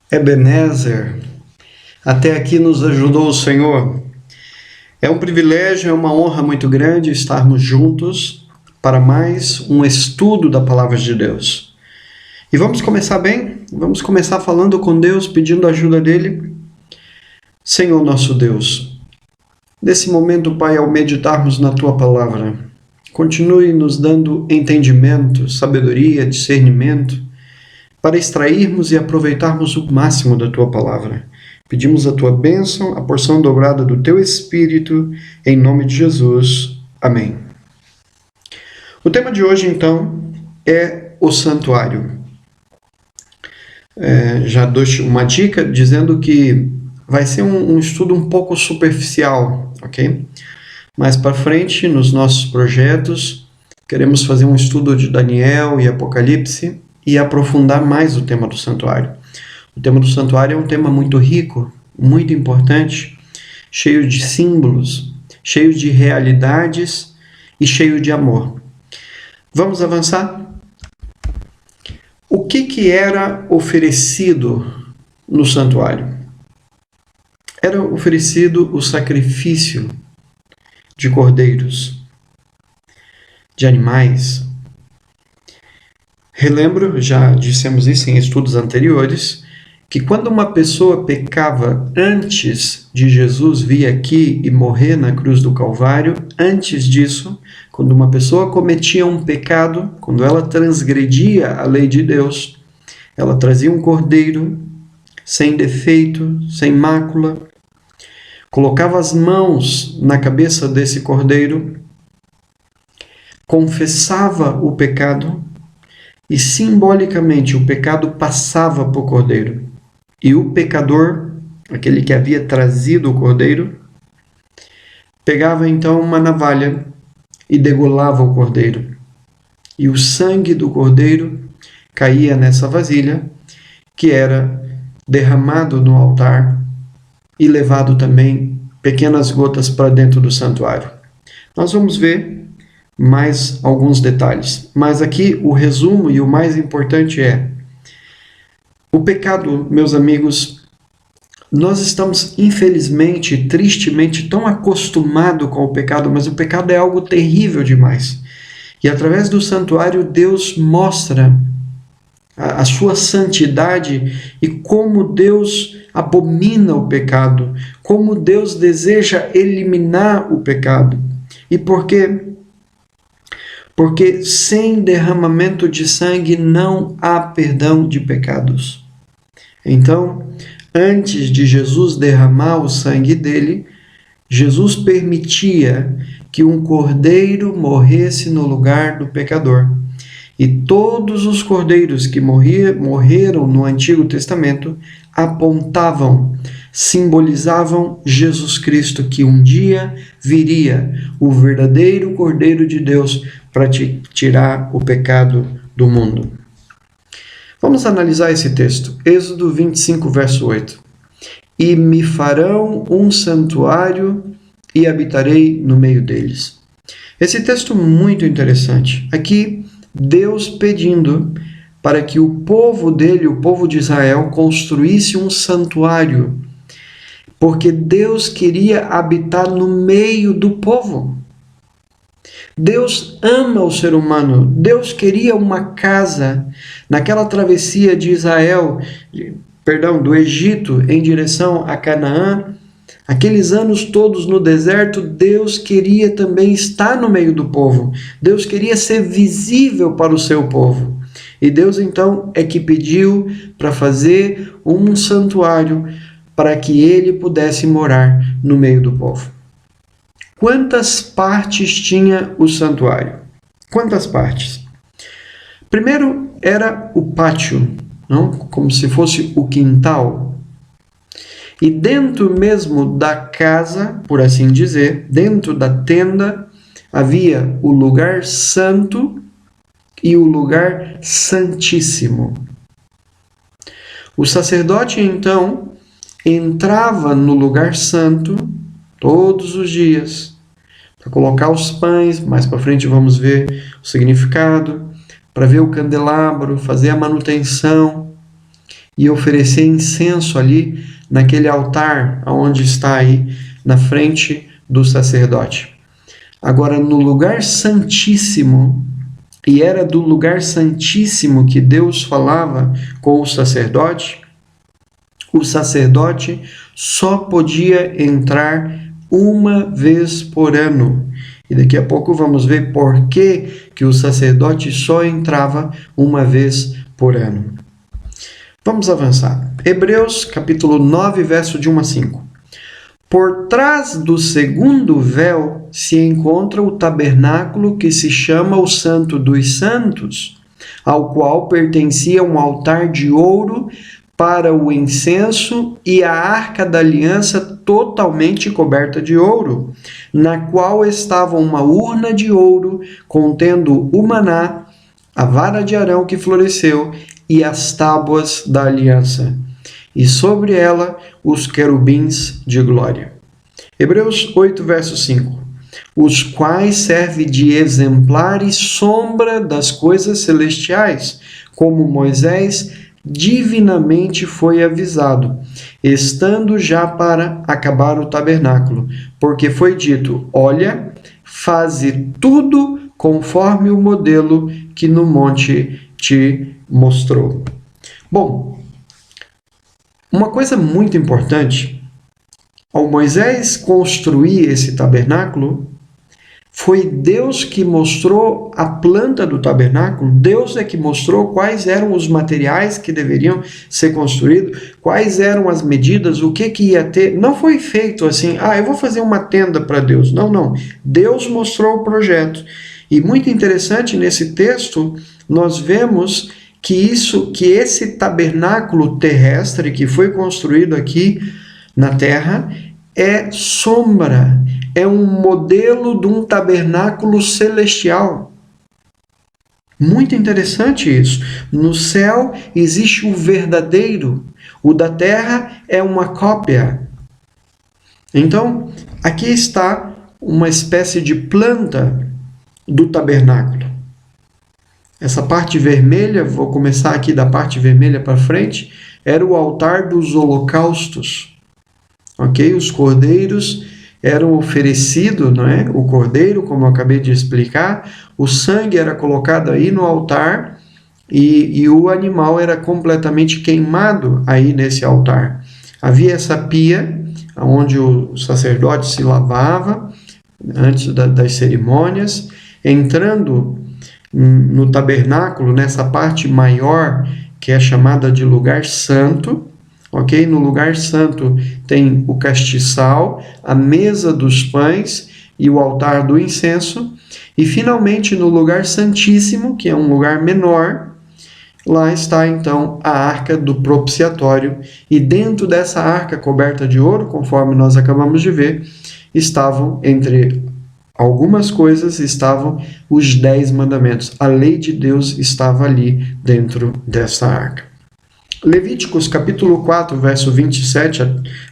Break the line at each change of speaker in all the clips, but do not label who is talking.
Ebenezer, até aqui nos ajudou o Senhor. É um privilégio, é uma honra muito grande estarmos juntos para mais um estudo da Palavra de Deus. E vamos começar bem? Vamos começar falando com Deus, pedindo a ajuda dEle. Senhor nosso Deus, nesse momento, Pai, ao meditarmos na Tua Palavra, continue nos dando entendimento, sabedoria, discernimento, para extrairmos e aproveitarmos o máximo da Tua Palavra. Pedimos a Tua bênção, a porção dobrada do Teu Espírito, em nome de Jesus. Amém. O tema de hoje, então, é o santuário. Já dou uma dica dizendo que vai ser um estudo um pouco superficial, ok? Mais para frente, nos nossos projetos, queremos fazer um estudo de Daniel e Apocalipse e aprofundar mais o tema do santuário. O tema do santuário é um tema muito rico, muito importante, cheio de símbolos, cheio de realidades e cheio de amor. Vamos avançar? O que era oferecido no santuário? Era oferecido o sacrifício de cordeiros, de animais. Relembro, já dissemos isso em estudos anteriores, que quando uma pessoa pecava antes de Jesus vir aqui e morrer na cruz do Calvário, antes disso, quando uma pessoa cometia um pecado, quando ela transgredia a lei de Deus, ela trazia um cordeiro sem defeito, sem mácula, colocava as mãos na cabeça desse cordeiro, confessava o pecado, e simbolicamente o pecado passava para o cordeiro. E o pecador, aquele que havia trazido o cordeiro, pegava então uma navalha e degolava o cordeiro. E o sangue do cordeiro caía nessa vasilha, que era derramado no altar e levado também pequenas gotas para dentro do santuário. Nós vamos ver mais alguns detalhes. Mas aqui o resumo e o mais importante é: o pecado, meus amigos, nós estamos infelizmente, tristemente, tão acostumados com o pecado, mas o pecado é algo terrível demais. E através do santuário, Deus mostra a sua santidade e como Deus abomina o pecado, como Deus deseja eliminar o pecado. E por quê? Porque sem derramamento de sangue não há perdão de pecados. Então, antes de Jesus derramar o sangue dele, Jesus permitia que um cordeiro morresse no lugar do pecador. E todos os cordeiros que morreram no Antigo Testamento apontavam, simbolizavam Jesus Cristo, que um dia viria, o verdadeiro Cordeiro de Deus, para tirar o pecado do mundo. Vamos analisar esse texto. Êxodo 25, verso 8. E me farão um santuário e habitarei no meio deles. Esse texto é muito interessante. Aqui, Deus pedindo para que o povo dele, o povo de Israel, construísse um santuário, porque Deus queria habitar no meio do povo. Deus ama o ser humano. Deus queria uma casa naquela travessia de do Egito em direção a Canaã. Aqueles anos todos no deserto, Deus queria também estar no meio do povo. Deus queria ser visível para o seu povo. E Deus então é que pediu para fazer um santuário para que ele pudesse morar no meio do povo. Quantas partes tinha o santuário? Quantas partes? Primeiro era o pátio, não? Como se fosse o quintal. E dentro mesmo da casa, por assim dizer, dentro da tenda, havia o lugar santo e o lugar santíssimo. O sacerdote, então, entrava no lugar santo todos os dias para colocar os pães. Mais para frente vamos ver o significado, para ver o candelabro, fazer a manutenção. e oferecer incenso ali naquele altar onde está aí na frente do sacerdote. Agora, no lugar santíssimo, e era do lugar santíssimo que Deus falava com o sacerdote só podia entrar uma vez por ano. E daqui a pouco vamos ver por que o sacerdote só entrava uma vez por ano. Vamos avançar. Hebreus capítulo 9, verso de 1 a 5. Por trás do segundo véu se encontra o tabernáculo que se chama o Santo dos Santos, ao qual pertencia um altar de ouro para o incenso e a arca da aliança totalmente coberta de ouro, na qual estava uma urna de ouro contendo o maná, a vara de Arão que floresceu e as tábuas da aliança, e sobre ela os querubins de glória. Hebreus 8, verso 5. Os quais servem de exemplar e sombra das coisas celestiais, como Moisés divinamente foi avisado, estando já para acabar o tabernáculo, porque foi dito: olha, faze tudo conforme o modelo que no monte te mostrou. Bom, uma coisa muito importante, ao Moisés construir esse tabernáculo, foi Deus que mostrou a planta do tabernáculo, Deus é que mostrou quais eram os materiais que deveriam ser construídos, quais eram as medidas, o que ia ter. Não foi feito assim, eu vou fazer uma tenda para Deus. Não. Deus mostrou o projeto. E muito interessante, nesse texto, nós vemos que esse tabernáculo terrestre que foi construído aqui na terra é sombra, é um modelo de um tabernáculo celestial. Muito interessante isso. No céu existe o verdadeiro, o da terra é uma cópia. Então, aqui está uma espécie de planta do tabernáculo. Essa parte vermelha, vou começar aqui da parte vermelha para frente, era o altar dos holocaustos. Ok? Os cordeiros eram oferecidos, não é? O cordeiro, como eu acabei de explicar, o sangue era colocado aí no altar e o animal era completamente queimado aí nesse altar. Havia essa pia onde o sacerdote se lavava antes das cerimônias, entrando no tabernáculo, nessa parte maior que é chamada de lugar santo. Ok? No lugar santo tem o castiçal, a mesa dos pães e o altar do incenso. E finalmente no lugar santíssimo, que é um lugar menor, lá está então a arca do propiciatório. E dentro dessa arca coberta de ouro, conforme nós acabamos de ver, estavam, entre algumas coisas, estavam os 10 mandamentos. A lei de Deus estava ali dentro dessa arca. Levíticos capítulo 4, verso 27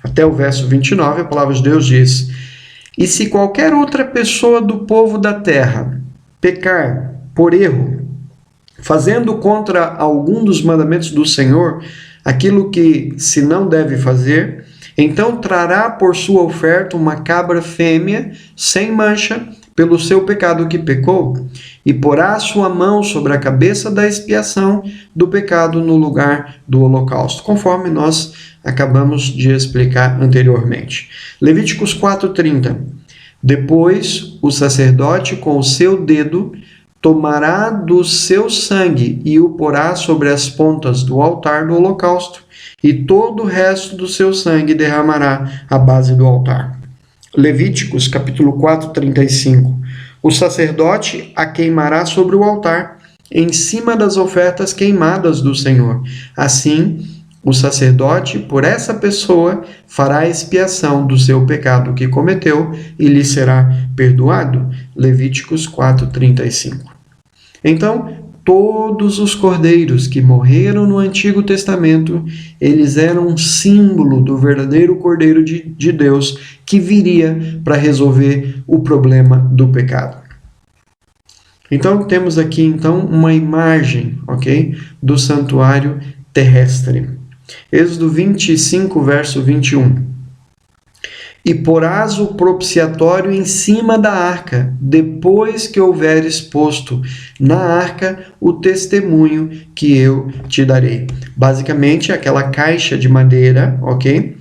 até o verso 29, a palavra de Deus diz: e se qualquer outra pessoa do povo da terra pecar por erro, fazendo contra algum dos mandamentos do Senhor aquilo que se não deve fazer, então trará por sua oferta uma cabra fêmea sem mancha pelo seu pecado que pecou, e porá a sua mão sobre a cabeça da expiação do pecado no lugar do holocausto, conforme nós acabamos de explicar anteriormente. Levíticos 4:30. Depois o sacerdote com o seu dedo tomará do seu sangue e o porá sobre as pontas do altar do holocausto, e todo o resto do seu sangue derramará à base do altar. Levíticos capítulo 4:35. O sacerdote a queimará sobre o altar, em cima das ofertas queimadas do Senhor. Assim, o sacerdote, por essa pessoa, fará expiação do seu pecado que cometeu e lhe será perdoado. Levíticos 4:35. Então, todos os cordeiros que morreram no Antigo Testamento, eles eram um símbolo do verdadeiro Cordeiro de Deus que viria para resolver o problema do pecado. Então, temos aqui então uma imagem, ok, do santuário terrestre. Êxodo 25, verso 21. E porás o propiciatório em cima da arca, depois que houveres posto na arca o testemunho que eu te darei. Basicamente, aquela caixa de madeira, ok?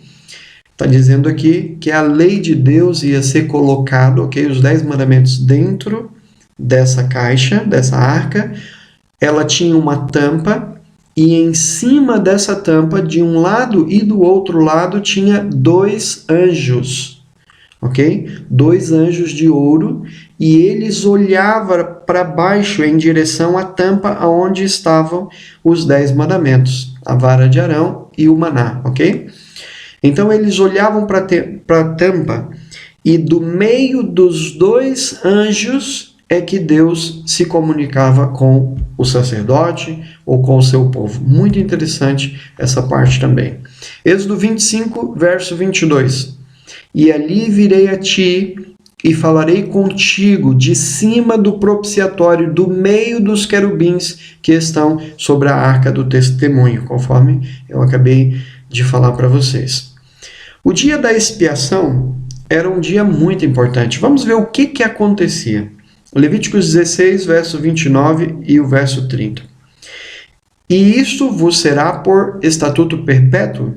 Está dizendo aqui que a lei de Deus ia ser colocado, ok? Os 10 mandamentos dentro dessa caixa, dessa arca. Ela tinha uma tampa, e em cima dessa tampa, de um lado e do outro lado, tinha 2 anjos, ok? 2 anjos de ouro, e eles olhavam para baixo em direção à tampa onde estavam os 10 mandamentos, a vara de Arão e o maná, ok? Então eles olhavam para a tampa, e do meio dos 2 anjos é que Deus se comunicava com o sacerdote ou com o seu povo. Muito interessante essa parte também. Êxodo 25, verso 22. E ali virei a ti e falarei contigo de cima do propiciatório, do meio dos querubins que estão sobre a arca do testemunho, conforme eu acabei de falar para vocês. O dia da expiação era um dia muito importante. Vamos ver o que acontecia. Levíticos 16, verso 29 e o verso 30. E isto vos será por estatuto perpétuo: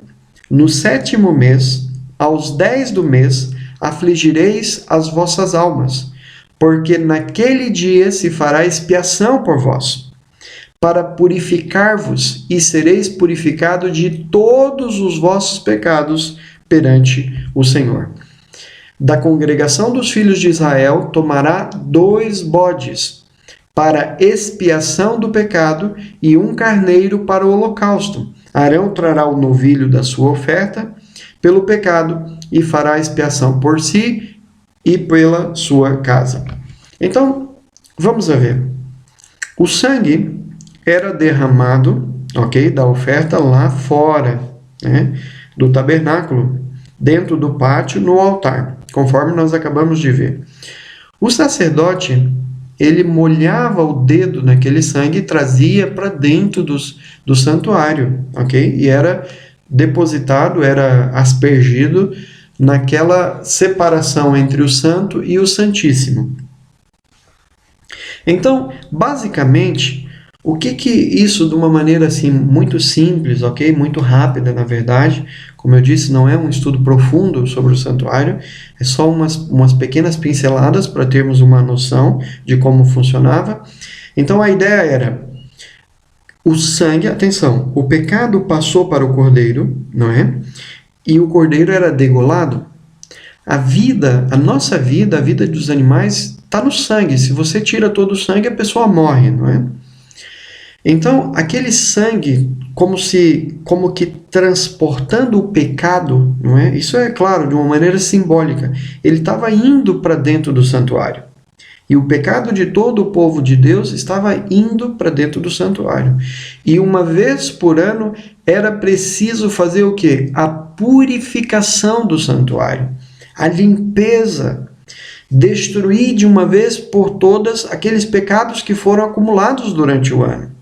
no 7º mês, aos 10 do mês, afligireis as vossas almas, porque naquele dia se fará expiação por vós, para purificar-vos, e sereis purificados de todos os vossos pecados perante o Senhor. Da congregação dos filhos de Israel tomará 2 bodes para expiação do pecado e 1 carneiro para o holocausto. Arão trará o novilho da sua oferta pelo pecado e fará expiação por si e pela sua casa. Então, vamos ver. O sangue era derramado, ok, da oferta lá fora, né, do tabernáculo, dentro do pátio, no altar, conforme nós acabamos de ver. O sacerdote, ele molhava o dedo naquele sangue e trazia para dentro do santuário, ok? E era depositado, era aspergido naquela separação entre o santo e o santíssimo. Então, basicamente, o que isso, de uma maneira assim muito simples, ok? Muito rápida, na verdade, como eu disse, não é um estudo profundo sobre o santuário, é só umas pequenas pinceladas para termos uma noção de como funcionava. Então a ideia era, o sangue, atenção, o pecado passou para o cordeiro, não é? E o cordeiro era degolado. A nossa vida, a vida dos animais, está no sangue. Se você tira todo o sangue, a pessoa morre, não é? Então, aquele sangue, como que transportando o pecado, não é? Isso é claro, de uma maneira simbólica. Ele estava indo para dentro do santuário. E o pecado de todo o povo de Deus estava indo para dentro do santuário. E uma vez por ano era preciso fazer o quê? A purificação do santuário, a limpeza, destruir de uma vez por todas aqueles pecados que foram acumulados durante o ano.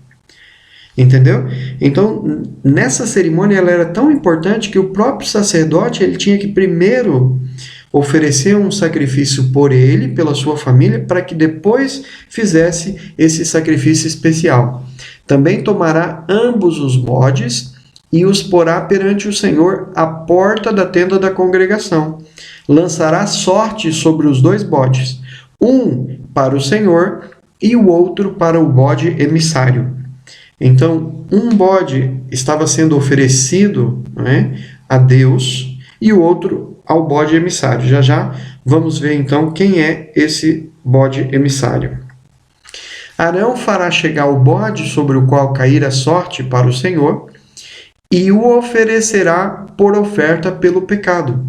Entendeu? Então, nessa cerimônia ela era tão importante que o próprio sacerdote ele tinha que primeiro oferecer um sacrifício por ele, pela sua família, para que depois fizesse esse sacrifício especial. Também tomará ambos os bodes e os porá perante o Senhor à porta da tenda da congregação. Lançará sorte sobre os 2 bodes, um para o Senhor e o outro para o bode emissário. Então, um bode estava sendo oferecido, né, a Deus e o outro ao bode emissário. Já já vamos ver então quem é esse bode emissário. Arão fará chegar o bode sobre o qual cair a sorte para o Senhor e o oferecerá por oferta pelo pecado.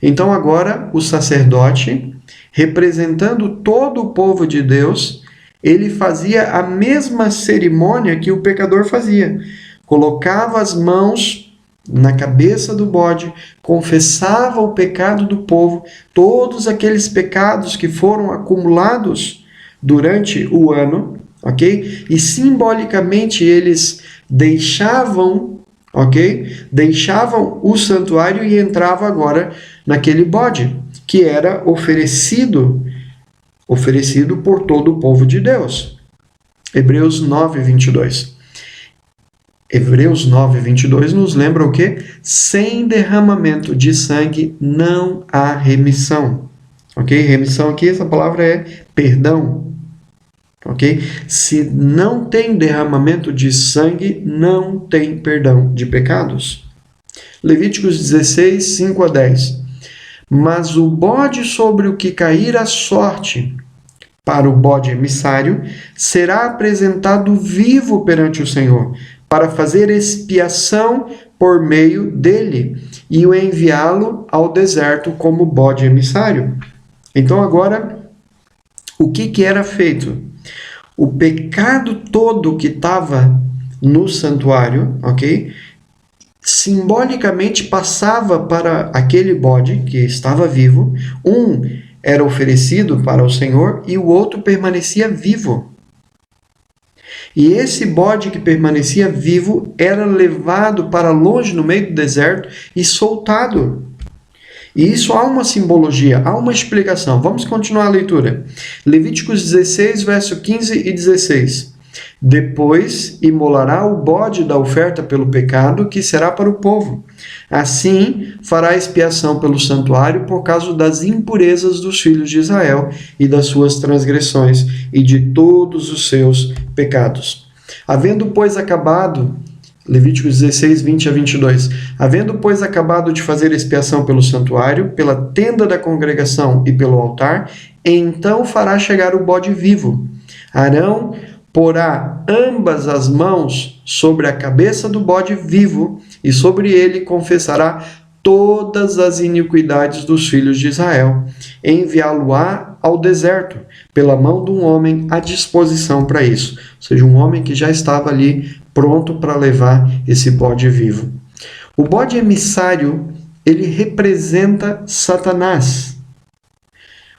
Então agora o sacerdote, representando todo o povo de Deus, ele fazia a mesma cerimônia que o pecador fazia. Colocava as mãos na cabeça do bode, confessava o pecado do povo, todos aqueles pecados que foram acumulados durante o ano, ok? E simbolicamente eles deixavam, ok? Deixavam o santuário e entravam agora naquele bode, que era oferecido por todo o povo de Deus. Hebreus 9, 22. Hebreus 9, 22 nos lembra o quê? Sem derramamento de sangue não há remissão. Ok? Remissão aqui, essa palavra é perdão. Ok? Se não tem derramamento de sangue, não tem perdão de pecados. Levíticos 16, 5 a 10. Mas o bode sobre o que cair a sorte para o bode emissário será apresentado vivo perante o Senhor, para fazer expiação por meio dele e o enviá-lo ao deserto como bode emissário. Então agora, o que era feito? O pecado todo que estava no santuário, ok? Simbolicamente passava para aquele bode que estava vivo. Um era oferecido para o Senhor e o outro permanecia vivo. E esse bode que permanecia vivo era levado para longe no meio do deserto e soltado. E isso há uma simbologia, há uma explicação. Vamos continuar a leitura. Levíticos 16, verso 15 e 16. Depois imolará o bode da oferta pelo pecado, que será para o povo. Assim fará expiação pelo santuário por causa das impurezas dos filhos de Israel e das suas transgressões e de todos os seus pecados. Havendo, pois, acabado... Levíticos 16, 20 a 22. Havendo, pois, acabado de fazer expiação pelo santuário, pela tenda da congregação e pelo altar, então fará chegar o bode vivo. Arão porá ambas as mãos sobre a cabeça do bode vivo e sobre ele confessará todas as iniquidades dos filhos de Israel. Enviá-lo-á ao deserto, pela mão de um homem à disposição para isso. Ou seja, um homem que já estava ali pronto para levar esse bode vivo. O bode emissário, ele representa Satanás.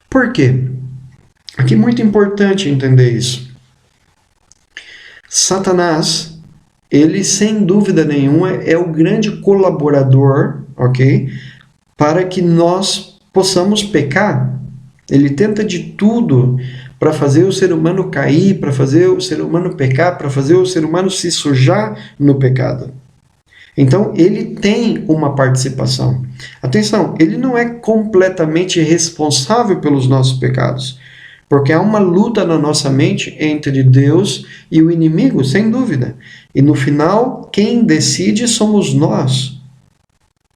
Por quê? Aqui é muito importante entender isso. Satanás, ele sem dúvida nenhuma é o grande colaborador, ok? Para que nós possamos pecar. Ele tenta de tudo para fazer o ser humano cair, para fazer o ser humano pecar, para fazer o ser humano se sujar no pecado. Então, ele tem uma participação. Atenção, ele não é completamente responsável pelos nossos pecados, porque há uma luta na nossa mente entre Deus e o inimigo, sem dúvida. E no final, quem decide somos nós.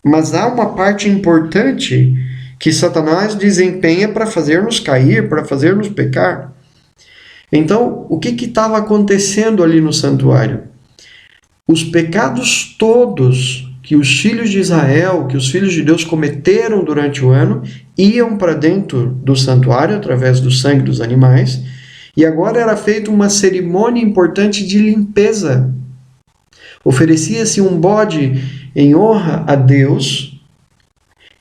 Mas há uma parte importante que Satanás desempenha para fazer-nos cair, para fazer-nos pecar. Então, o que estava acontecendo ali no santuário? Os pecados todos que os filhos de Israel, que os filhos de Deus cometeram durante o ano, iam para dentro do santuário através do sangue dos animais, e agora era feita uma cerimônia importante de limpeza. Oferecia-se um bode em honra a Deus,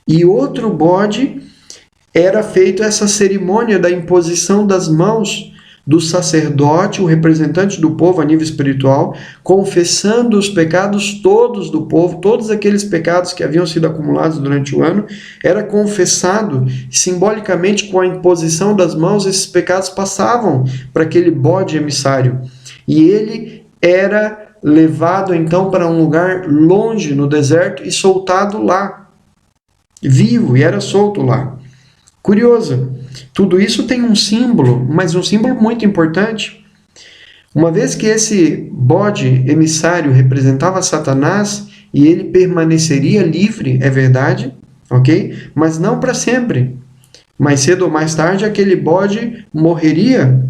e outro bode era feito essa cerimônia da imposição das mãos do sacerdote, o representante do povo a nível espiritual, confessando os pecados todos do povo, todos aqueles pecados que haviam sido acumulados durante o ano, era confessado, simbolicamente com a imposição das mãos, esses pecados passavam para aquele bode emissário. E ele era levado então para um lugar longe no deserto e soltado lá. Vivo, e era solto lá. Curioso, tudo isso tem um símbolo, mas um símbolo muito importante. Uma vez que esse bode emissário representava Satanás e ele permaneceria livre, é verdade, ok? Mas não para sempre. Mais cedo ou mais tarde, aquele bode morreria.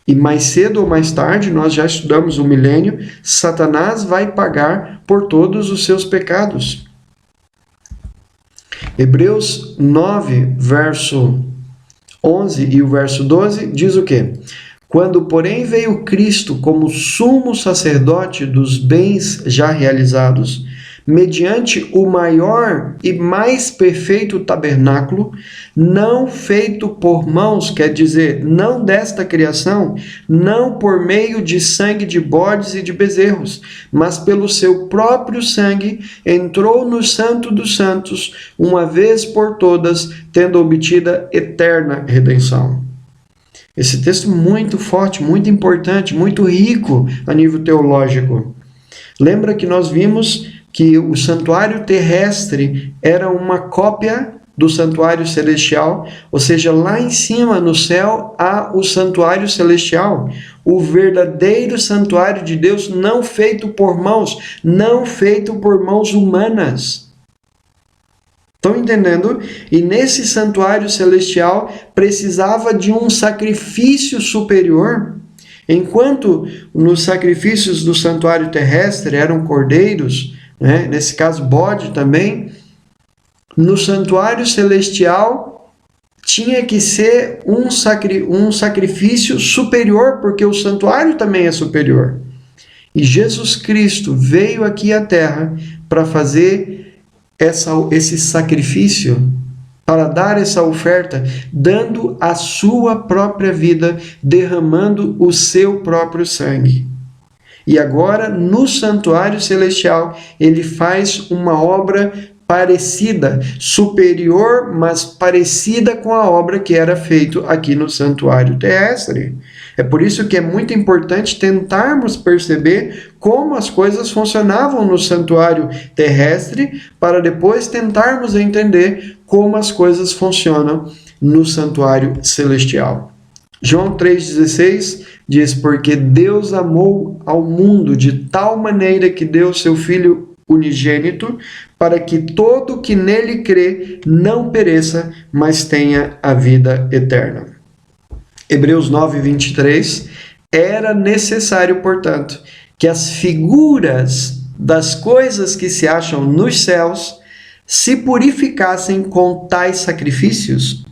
E mais cedo ou mais tarde, nós já estudamos o milênio, Satanás vai pagar por todos os seus pecados. Hebreus 9, verso 11 e o verso 12 diz o quê? Quando, porém, veio Cristo como sumo sacerdote dos bens já realizados, mediante o maior e mais perfeito tabernáculo, não feito por mãos, quer dizer, não desta criação, não por meio de sangue de bodes e de bezerros, mas pelo seu próprio sangue, entrou no Santo dos Santos, uma vez por todas, tendo obtida eterna redenção. Esse texto muito forte, muito importante, muito rico a nível teológico. Lembra que nós vimos que o santuário terrestre era uma cópia do santuário celestial, ou seja, lá em cima no céu há o santuário celestial, o verdadeiro santuário de Deus, não feito por mãos, não feito por mãos humanas. Estão entendendo? E nesse santuário celestial precisava de um sacrifício superior. Enquanto nos sacrifícios do santuário terrestre eram cordeiros, né? Nesse caso bode também, no santuário celestial tinha que ser um sacrifício superior, porque o santuário também é superior. E Jesus Cristo veio aqui à Terra para fazer esse sacrifício, para dar essa oferta, dando a sua própria vida, derramando o seu próprio sangue. E agora, no santuário celestial, ele faz uma obra parecida, superior, mas parecida com a obra que era feita aqui no santuário terrestre. É por isso que é muito importante tentarmos perceber como as coisas funcionavam no santuário terrestre, para depois tentarmos entender como as coisas funcionam no santuário celestial. João 3,16 diz: porque Deus amou ao mundo de tal maneira que deu seu Filho unigênito, para que todo que nele crê não pereça, mas tenha a vida eterna. Hebreus 9:23, era necessário, portanto, que as figuras das coisas que se acham nos céus se purificassem com tais sacrifícios,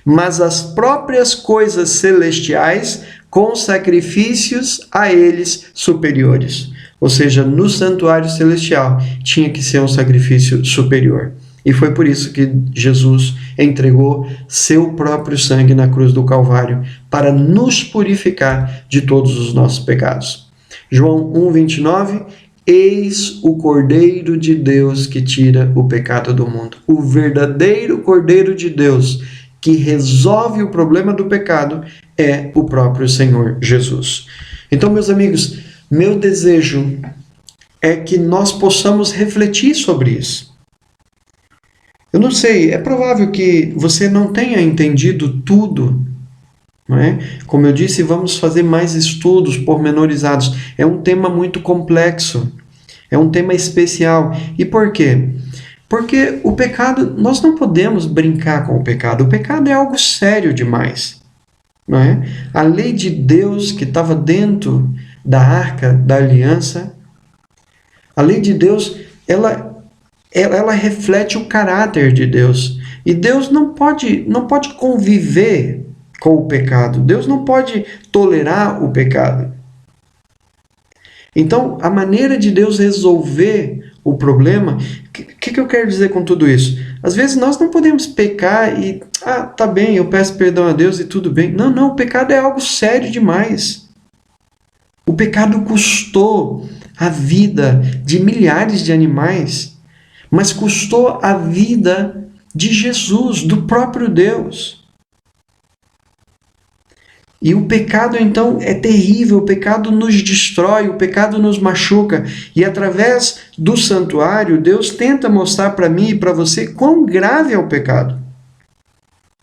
mas as próprias coisas celestiais com sacrifícios a eles superiores. Ou seja, no santuário celestial tinha que ser um sacrifício superior. E foi por isso que Jesus entregou seu próprio sangue na cruz do Calvário, para nos purificar de todos os nossos pecados. João 1:29, eis o Cordeiro de Deus que tira o pecado do mundo. O verdadeiro Cordeiro de Deus que resolve o problema do pecado é o próprio Senhor Jesus. Então, meus amigos, meu desejo é que nós possamos refletir sobre isso. Eu não sei, é provável que você não tenha entendido tudo, não é? Como eu disse, vamos fazer mais estudos pormenorizados. É um tema muito complexo, é um tema especial. E por quê? Porque o pecado, nós não podemos brincar com o pecado. O pecado é algo sério demais, não é? A lei de Deus que estava dentro da arca da aliança, a lei de Deus, ela reflete o caráter de Deus. E Deus não pode conviver com o pecado. Deus não pode tolerar o pecado. Então, a maneira de Deus resolver o problema, o que eu quero dizer com tudo isso? Às vezes nós não podemos pecar e, tá bem, eu peço perdão a Deus e tudo bem. Não, o pecado é algo sério demais. O pecado custou a vida de milhares de animais, mas custou a vida de Jesus, do próprio Deus. E o pecado, então, é terrível, o pecado nos destrói, o pecado nos machuca. E através do santuário, Deus tenta mostrar para mim e para você quão grave é o pecado.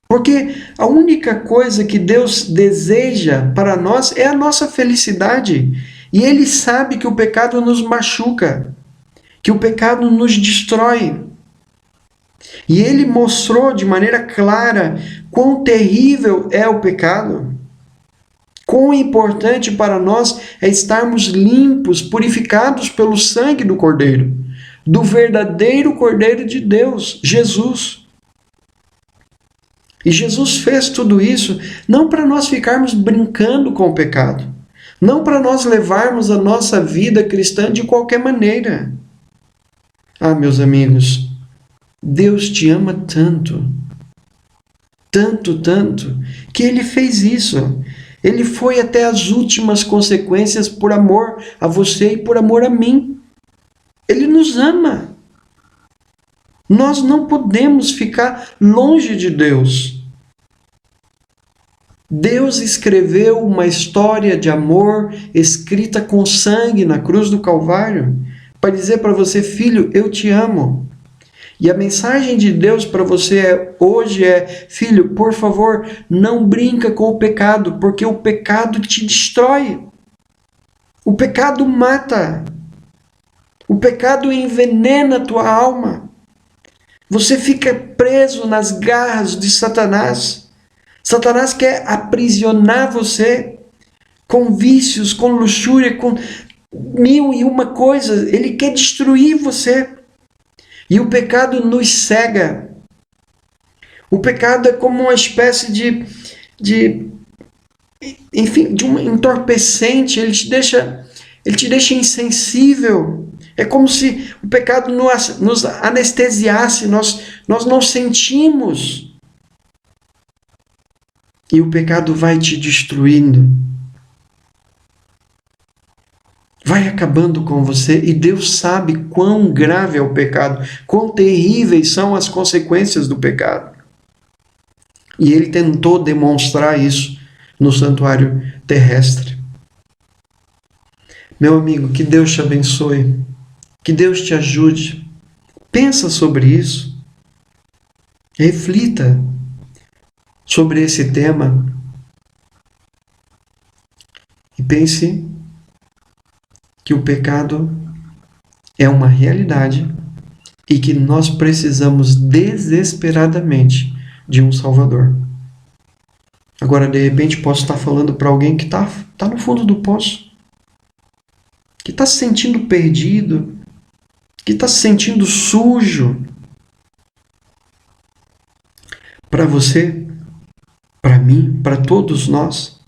Porque a única coisa que Deus deseja para nós é a nossa felicidade. E Ele sabe que o pecado nos machuca, que o pecado nos destrói. E Ele mostrou de maneira clara quão terrível é o pecado. Quão importante para nós é estarmos limpos, purificados pelo sangue do Cordeiro, do verdadeiro Cordeiro de Deus, Jesus. E Jesus fez tudo isso não para nós ficarmos brincando com o pecado, não para nós levarmos a nossa vida cristã de qualquer maneira. Ah, meus amigos, Deus te ama tanto, tanto, tanto, que Ele fez isso. Ele foi até as últimas consequências por amor a você e por amor a mim. Ele nos ama. Nós não podemos ficar longe de Deus. Deus escreveu uma história de amor escrita com sangue na cruz do Calvário para dizer para você, filho, eu te amo. E a mensagem de Deus para você hoje é, filho, por favor, não brinca com o pecado, porque o pecado te destrói. O pecado mata. O pecado envenena a tua alma. Você fica preso nas garras de Satanás. Satanás quer aprisionar você com vícios, com luxúria, com mil e uma coisas. Ele quer destruir você. E o pecado nos cega. O pecado é como uma espécie de um entorpecente. Ele te deixa insensível. É como se o pecado nos anestesiasse. Nós não sentimos. E o pecado vai te destruindo. Vai acabando com você, e Deus sabe quão grave é o pecado, quão terríveis são as consequências do pecado. E Ele tentou demonstrar isso no santuário terrestre. Meu amigo, que Deus te abençoe, que Deus te ajude. Pensa sobre isso, reflita sobre esse tema e pense que o pecado é uma realidade e que nós precisamos desesperadamente de um Salvador. Agora, de repente, posso estar falando para alguém que está no fundo do poço, que está se sentindo perdido, que está se sentindo sujo. Para você, para mim, para todos nós,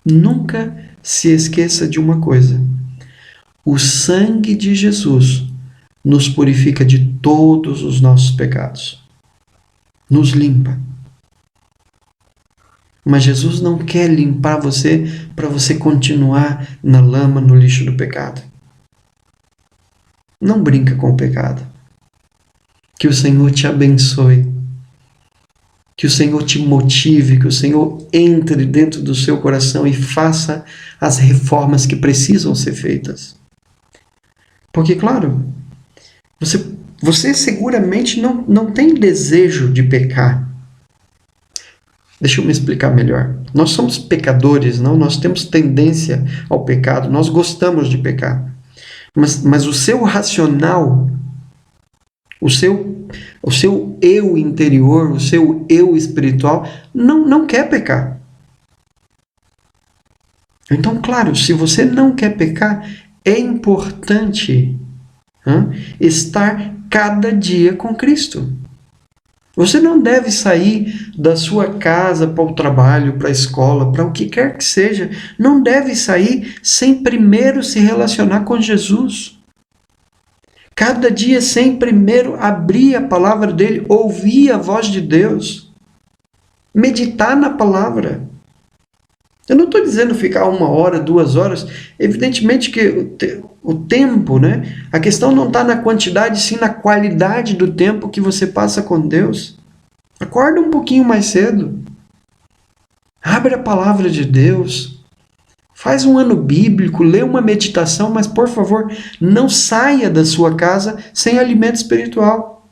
nunca se esqueça de uma coisa. O sangue de Jesus nos purifica de todos os nossos pecados. Nos limpa. Mas Jesus não quer limpar você para você continuar na lama, no lixo do pecado. Não brinca com o pecado. Que o Senhor te abençoe. Que o Senhor te motive, que o Senhor entre dentro do seu coração e faça as reformas que precisam ser feitas. Porque, claro, você seguramente não tem desejo de pecar. Deixa eu me explicar melhor. Nós somos pecadores, não? Nós temos tendência ao pecado, nós gostamos de pecar. Mas o seu racional, o seu eu interior, o seu eu espiritual, não quer pecar. Então, claro, se você não quer pecar, é importante estar cada dia com Cristo. Você não deve sair da sua casa para o trabalho, para a escola, para o que quer que seja. Não deve sair sem primeiro se relacionar com Jesus. Cada dia sem primeiro abrir a palavra dele, ouvir a voz de Deus. Meditar na palavra. Eu não estou dizendo ficar 1 hora, 2 horas. Evidentemente que o tempo, né? A questão não está na quantidade, sim na qualidade do tempo que você passa com Deus. Acorda um pouquinho mais cedo. Abre a palavra de Deus. Faz um ano bíblico, lê uma meditação, mas por favor, não saia da sua casa sem alimento espiritual.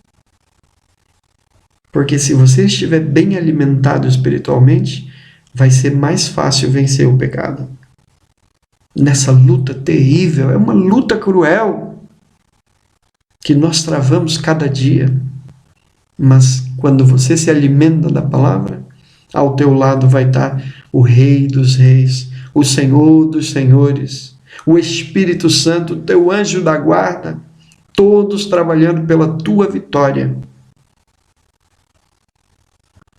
Porque se você estiver bem alimentado espiritualmente, vai ser mais fácil vencer o pecado. Nessa luta terrível, é uma luta cruel, que nós travamos cada dia. Mas quando você se alimenta da palavra, ao teu lado vai estar o Rei dos Reis, o Senhor dos Senhores, o Espírito Santo, teu anjo da guarda, todos trabalhando pela tua vitória.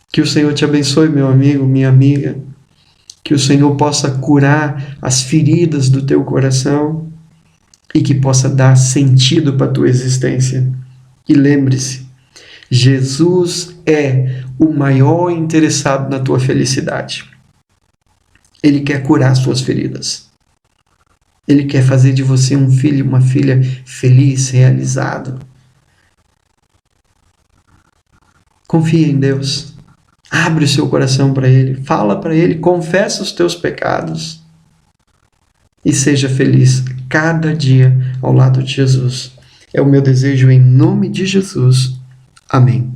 Que o Senhor te abençoe, meu amigo, minha amiga. Que o Senhor possa curar as feridas do teu coração e que possa dar sentido para a tua existência. E lembre-se, Jesus é o maior interessado na tua felicidade. Ele quer curar suas feridas. Ele quer fazer de você um filho, uma filha feliz, realizado. Confia em Deus. Abre o seu coração para Ele. Fala para Ele. Confessa os teus pecados. E seja feliz cada dia ao lado de Jesus. É o meu desejo em nome de Jesus. Amém.